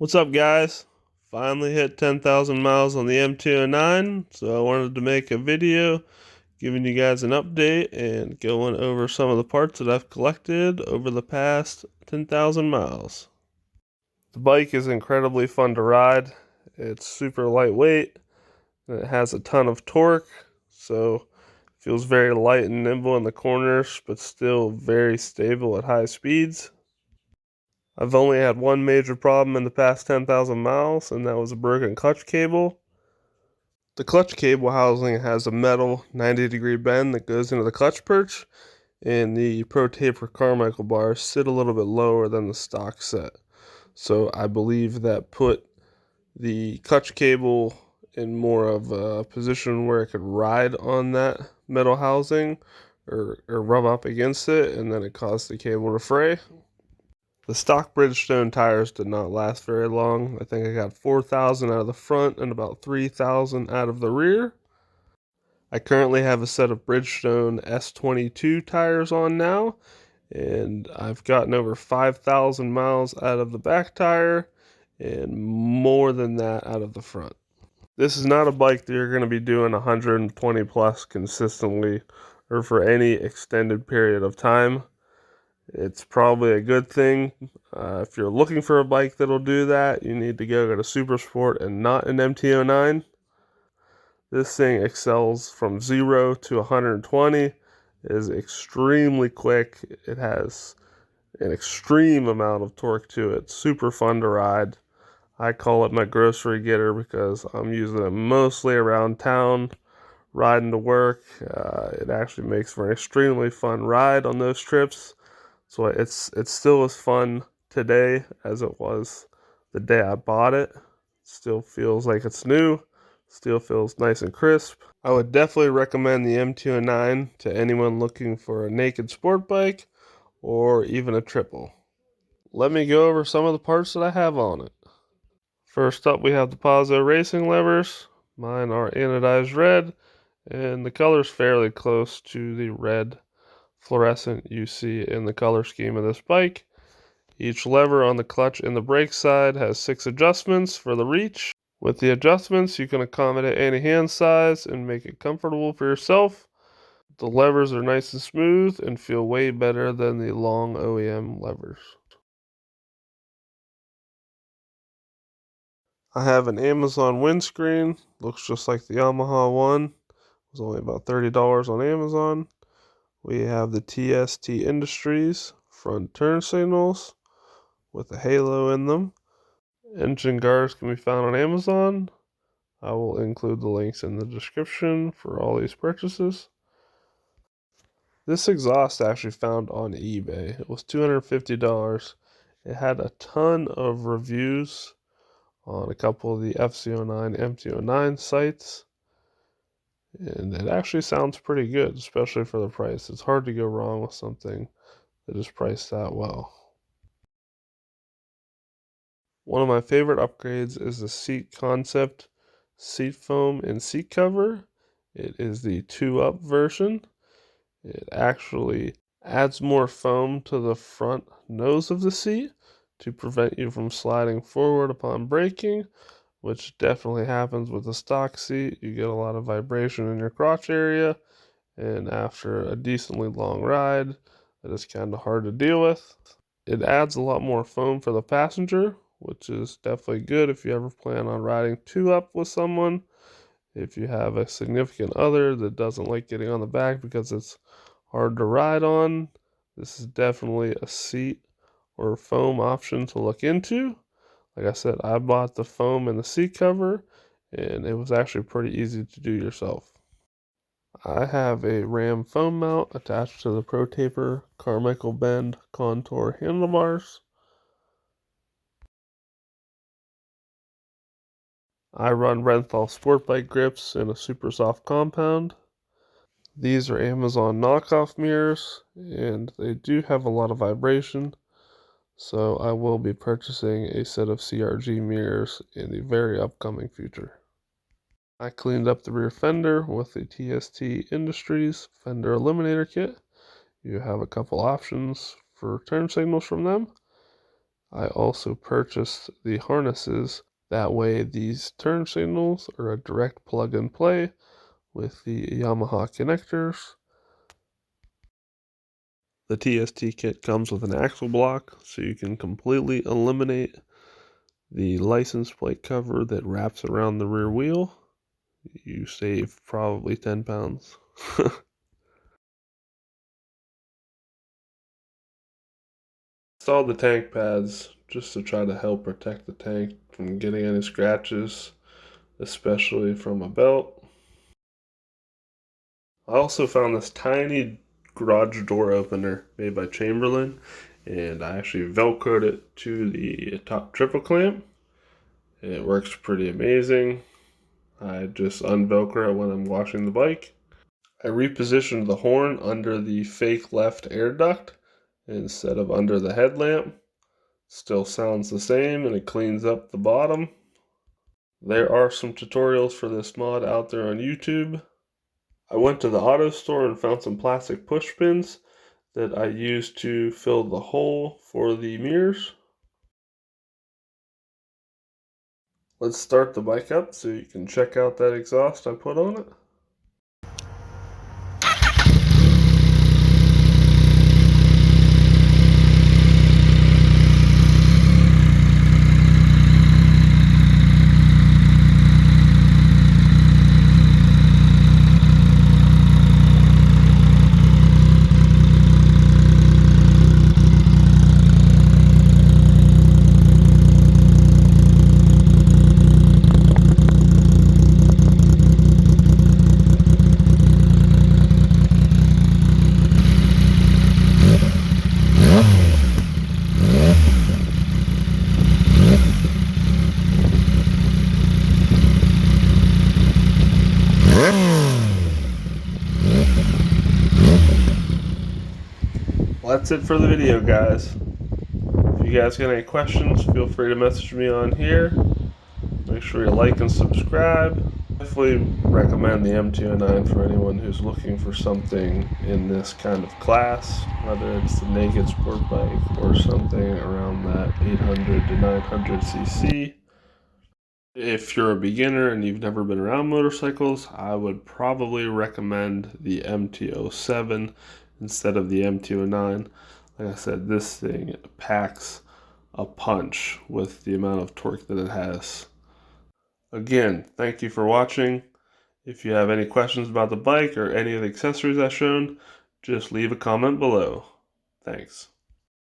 What's up, guys? Finally hit 10,000 miles on the MT-09, so I wanted to make a video giving you guys an update and going over some of the parts that I've collected over the past 10,000 miles. The bike is incredibly fun to ride. It's super lightweight and it has a ton of torque, so it feels very light and nimble in the corners, but still very stable at high speeds. I've only had one major problem in the past 10,000 miles, and that was a broken clutch cable. The clutch cable housing has a metal 90-degree bend that goes into the clutch perch, and the Pro Taper Carmichael bars sit a little bit lower than the stock set. So I believe that put the clutch cable in more of a position where it could ride on that metal housing or rub up against it, and then it caused the cable to fray. The stock Bridgestone tires did not last very long. I think I got 4,000 out of the front and about 3,000 out of the rear. I currently have a set of Bridgestone S22 tires on now, and I've gotten over 5,000 miles out of the back tire and more than that out of the front. This is not a bike that you're going to be doing 120 plus consistently or for any extended period of time. It's probably a good thing. If you're looking for a bike that'll do that, you need to go to Super Sport and not an MT-09. This thing excels from 0 to 120, is extremely quick. It has an extreme amount of torque to it. Super fun to ride. I call it my grocery getter because I'm using it mostly around town, riding to work. It actually makes for an extremely fun ride on those trips. So it's still as fun today as it was the day I bought it. Still feels like it's new. Still feels nice and crisp. I would definitely recommend the MT-09 to anyone looking for a naked sport bike or even a triple. Let me go over some of the parts that I have on it. First up, we have the Pazzo racing levers. Mine are anodized red, and the color's fairly close to the red fluorescent you see in the color scheme of this bike. Each lever on the clutch and the brake side has 6 adjustments for the reach. With the adjustments, you can accommodate any hand size and make it comfortable for yourself. The levers are nice and smooth and feel way better than the long OEM levers. I have an Amazon windscreen, looks just like the Yamaha one. It was only about $30 on Amazon. We have the TST Industries front turn signals with a halo in them. Engine guards can be found on Amazon. I will include the links in the description for all these purchases. This exhaust I actually found on eBay. It was $250. It had a ton of reviews on a couple of the FC09, MT-09 sites. And it actually sounds pretty good, especially for the price. It's hard to go wrong with something that is priced that well. One of my favorite upgrades is the Seat Concept seat foam and seat cover. It is the 2-up version. It actually adds more foam to the front nose of the seat to prevent you from sliding forward upon braking, which definitely happens with the stock seat. You get a lot of vibration in your crotch area, and after a decently long ride, that is kind of hard to deal with. It adds a lot more foam for the passenger, which is definitely good if you ever plan on riding 2-up with someone. If you have a significant other that doesn't like getting on the back because it's hard to ride on, this is definitely a seat or foam option to look into. Like I said, I bought the foam and the seat cover, and it was actually pretty easy to do yourself. I have a Ram foam mount attached to the Pro Taper Carmichael Bend Contour handlebars. I run Renthal Sportbike grips in a super soft compound. These are Amazon knockoff mirrors, and they do have a lot of vibration, so I will be purchasing a set of CRG mirrors in the very upcoming future. I cleaned up the rear fender with the TST Industries Fender Eliminator kit. You have a couple options for turn signals from them. I also purchased the harnesses. That way these turn signals are a direct plug and play with the Yamaha connectors. The TST kit comes with an axle block, so you can completely eliminate the license plate cover that wraps around the rear wheel. You save probably 10 pounds. Installed the tank pads just to try to help protect the tank from getting any scratches, especially from a belt. I also found this tiny garage door opener made by Chamberlain, and I actually velcroed it to the top triple clamp. It works pretty amazing. I just unvelcro it when I'm washing the bike. I repositioned the horn under the fake left air duct instead of under the headlamp. Still sounds the same, and it cleans up the bottom. There are some tutorials for this mod out there on YouTube. I went to the auto store and found some plastic push pins that I used to fill the hole for the mirrors. Let's start the bike up so you can check out that exhaust I put on it. Well, that's it for the video, guys. If you guys got any questions, feel free to message me on here. Make sure you like and subscribe. Definitely recommend the MT-09 for anyone who's looking for something in this kind of class, whether it's the naked sport bike or something around that 800 to 900 cc. If you're a beginner and you've never been around motorcycles, I would probably recommend the MT-07 instead of the MT-09. Like I said, this thing packs a punch with the amount of torque that it has. Again, thank you for watching. If you have any questions about the bike or any of the accessories I've shown, just leave a comment below. Thanks.